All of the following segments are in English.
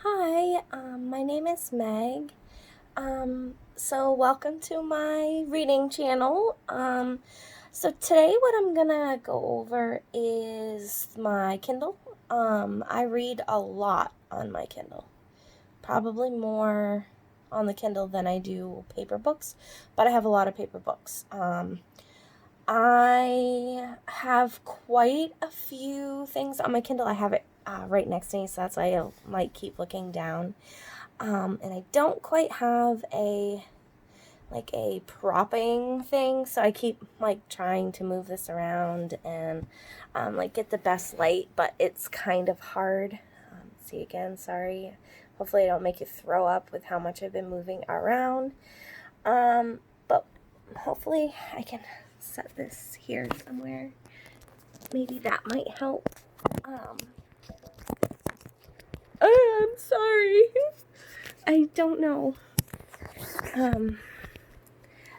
Hi, my name is Meg. So welcome to my reading channel. So today what I'm gonna go over is my Kindle. I read a lot on my Kindle. Probably more on the Kindle than I do paper books, but I have a lot of paper books. I have quite a few things on my Kindle. I have it right next to me, so that's why I might keep looking down. And I don't quite have a propping thing, so I keep trying to move this around and get the best light, but it's kind of hard. See again, sorry. Hopefully I don't make you throw up with how much I've been moving around. But hopefully I can set this here somewhere. Maybe that might help. I'm sorry. I don't know.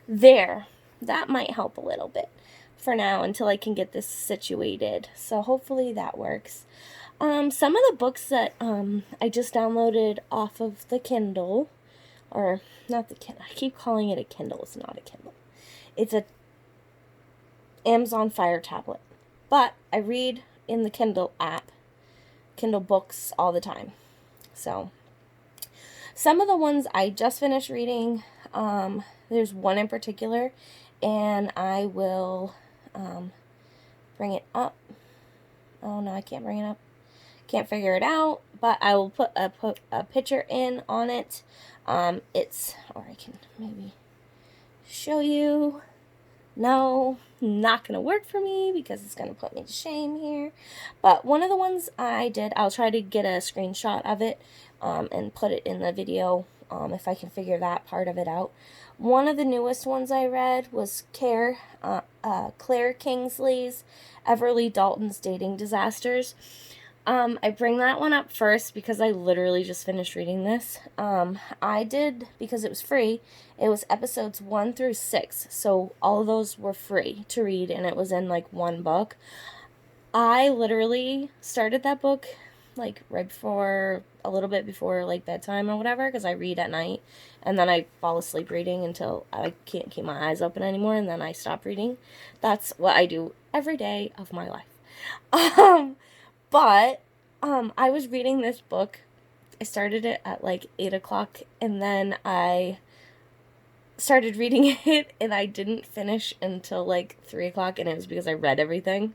There. That might help a little bit for now until I can get this situated. So hopefully that works. Some of the books that I just downloaded off of the Kindle, or not the Kindle, I keep calling it a Kindle, it's not a Kindle. It's a Amazon Fire tablet. But I read in the Kindle app, Kindle books all the time. So some of the ones I just finished reading, there's one in particular, and I will bring it up. Oh no, I can't bring it up. Can't figure it out, but I will put a picture in on it. Or I can maybe show you. No, not gonna work for me because it's gonna put me to shame here. But one of the ones I did, I'll try to get a screenshot of it and put it in the video if I can figure that part of it out. One of the newest ones I read was Claire Kingsley's Everly Dalton's Dating Disasters. I bring that one up first because I literally just finished reading this. I did, because it was free, it was episodes 1 through 6, so all of those were free to read, and it was in one book. I literally started that book right before, a little bit before bedtime or whatever, because I read at night, and then I fall asleep reading until I can't keep my eyes open anymore, and then I stop reading. That's what I do every day of my life. But I was reading this book. I started it at 8 o'clock, and then I started reading it, and I didn't finish until 3 o'clock, and it was because I read everything.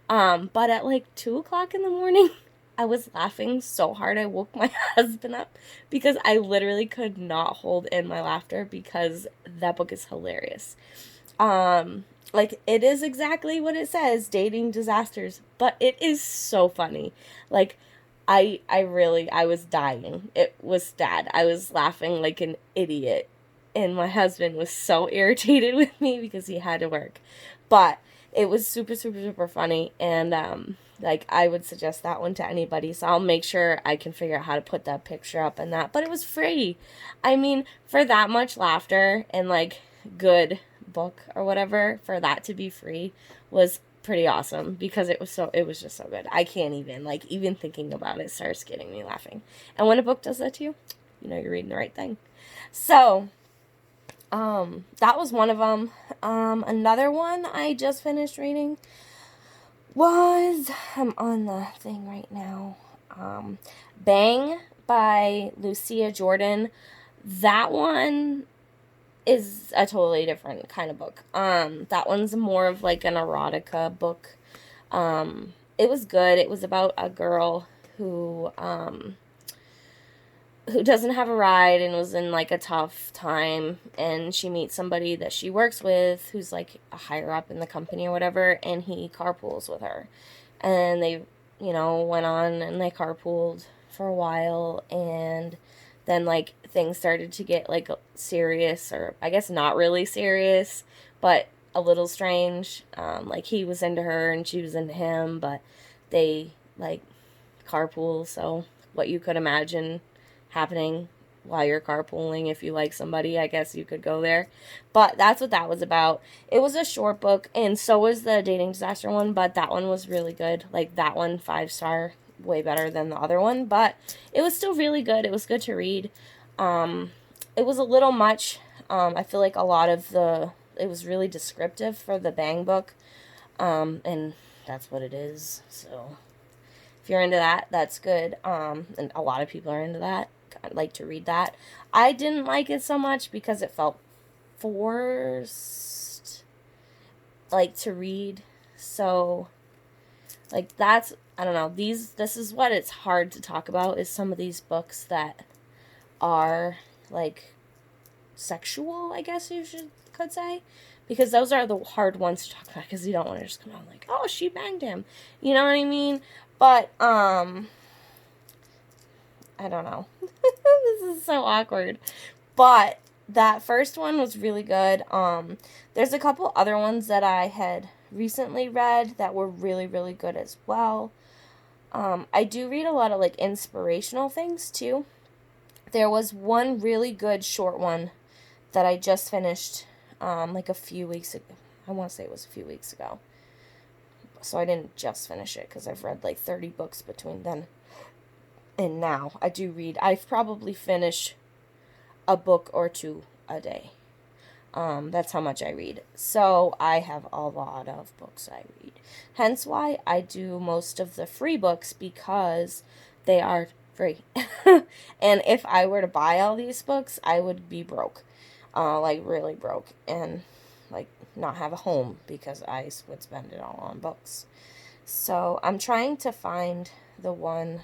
But at 2 o'clock in the morning, I was laughing so hard I woke my husband up because I literally could not hold in my laughter because that book is hilarious. It is exactly what it says, dating disasters, but it is so funny. I was dying. It was sad. I was laughing like an idiot, and my husband was so irritated with me because he had to work. But it was super, super, super funny, and I would suggest that one to anybody, so I'll make sure I can figure out how to put that picture up and that. But it was free. I mean, for that much laughter and good book or whatever, for that to be free was pretty awesome because it was just so good. I can't even thinking about it starts getting me laughing. And when a book does that to you, you know you're reading the right thing. So that was one of them. Another one I just finished reading was, I'm on the thing right now, Bang by Lucia Jordan. That one is a totally different kind of book. That one's more of an erotica book. It was good. It was about a girl who doesn't have a ride and was in a tough time, and she meets somebody that she works with who's a higher up in the company or whatever, and he carpools with her, and they went on and they carpooled for a while, and then things started to get serious, or I guess not really serious, but a little strange. He was into her and she was into him, but they carpool, so what you could imagine happening while you're carpooling, if you like somebody, I guess you could go there. But that's what that was about. It was a short book, and so was the dating disaster one, but that one was really good. That one, 5-star. way better than the other one, but it was still really good. It was good to read. It was a little much. I feel like a lot of it was really descriptive for the Bang book, and that's what it is. So if you're into that, that's good. And a lot of people are into that. I'd like to read that. I didn't like it so much because it felt forced, like, to read. So, like, that's, I don't know, this is what it's hard to talk about, is some of these books that are, like, sexual, I guess you could say. Because those are the hard ones to talk about, because you don't want to just come out like, oh, she banged him. You know what I mean? But, I don't know. This is so awkward. But that first one was really good. There's a couple other ones that I had recently read that were really, really good as well. I do read a lot of, like, inspirational things, too. There was one really good short one that I just finished, like, a few weeks ago. I want to say it was a few weeks ago. So I didn't just finish it, because I've read, like, 30 books between then and now. I do read. I've probably finished a book or two a day. That's how much I read. So I have a lot of books I read. Hence why I do most of the free books, because they are free. And if I were to buy all these books, I would be broke. Like, really broke. And, like, not have a home, because I would spend it all on books. So I'm trying to find the one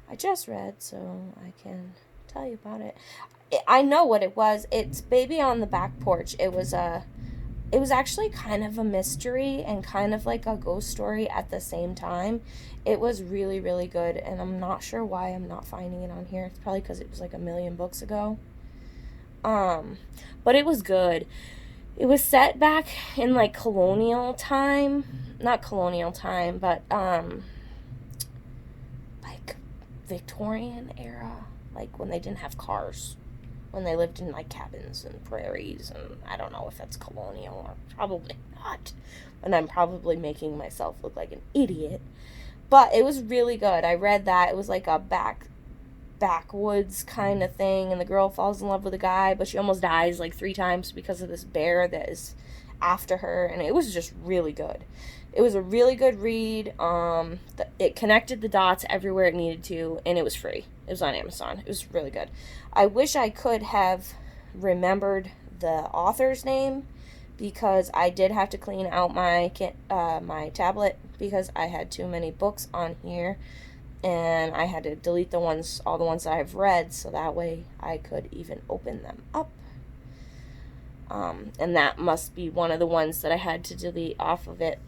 I just read, so I can tell you about it. I know what it was. It's Baby on the Back Porch. It was actually kind of a mystery and kind of like a ghost story at the same time. It was really, really good, and I'm not sure why I'm not finding it on here. It's probably because it was like a million books ago. But it was good. It was set back in, like, colonial time. Not colonial time, but, like, Victorian era. Like, when they didn't have cars. When they lived in, like, cabins and prairies, and I don't know if that's colonial, or probably not. And I'm probably making myself look like an idiot. But it was really good. I read that. It was like a backwoods kind of thing, and the girl falls in love with a guy, but she almost dies, like, 3 times because of this bear that is after her, and it was just really good. It was a really good read. It connected the dots everywhere it needed to, and it was free. It was on Amazon. It was really good. I wish I could have remembered the author's name, because I did have to clean out my tablet, because I had too many books on here, and I had to delete all the ones that I've read, so that way I could even open them up. And that must be one of the ones that I had to delete off of it.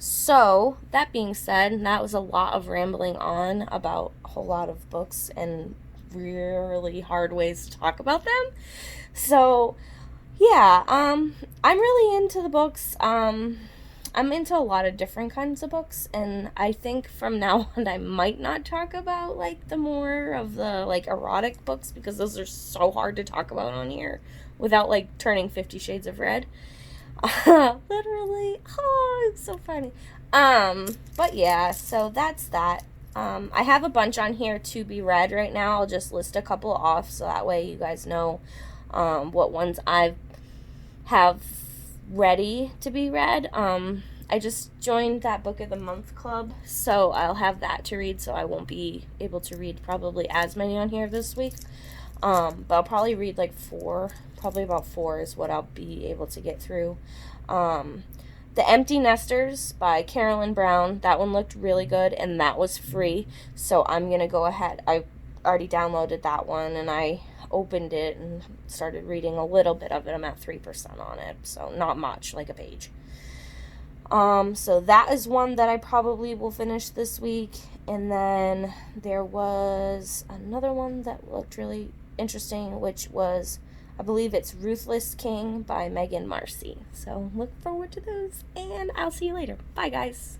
So, that being said, that was a lot of rambling on about a whole lot of books and really hard ways to talk about them. So, yeah, I'm really into the books. I'm into a lot of different kinds of books, and I think from now on I might not talk about, like, the more of the, like, erotic books, because those are so hard to talk about on here without, like, turning 50 Shades of Red. Literally. Oh, it's so funny. But yeah, so that's that. I have a bunch on here to be read right now. I'll just list a couple off, so that way you guys know, what ones I have ready to be read. I just joined that Book of the Month club, so I'll have that to read, so I won't be able to read probably as many on here this week. But I'll probably read like 4, probably about 4 is what I'll be able to get through. The Empty Nesters by Carolyn Brown, that one looked really good, and that was free, so I'm going to go ahead. I already downloaded that one, and I opened it and started reading a little bit of it. I'm at 3% on it, so not much, like a page. So that is one that I probably will finish this week, and then there was another one that looked really interesting, which was, I believe it's Ruthless King by Megan Marcy. So look forward to those, and I'll see you later. Bye, guys.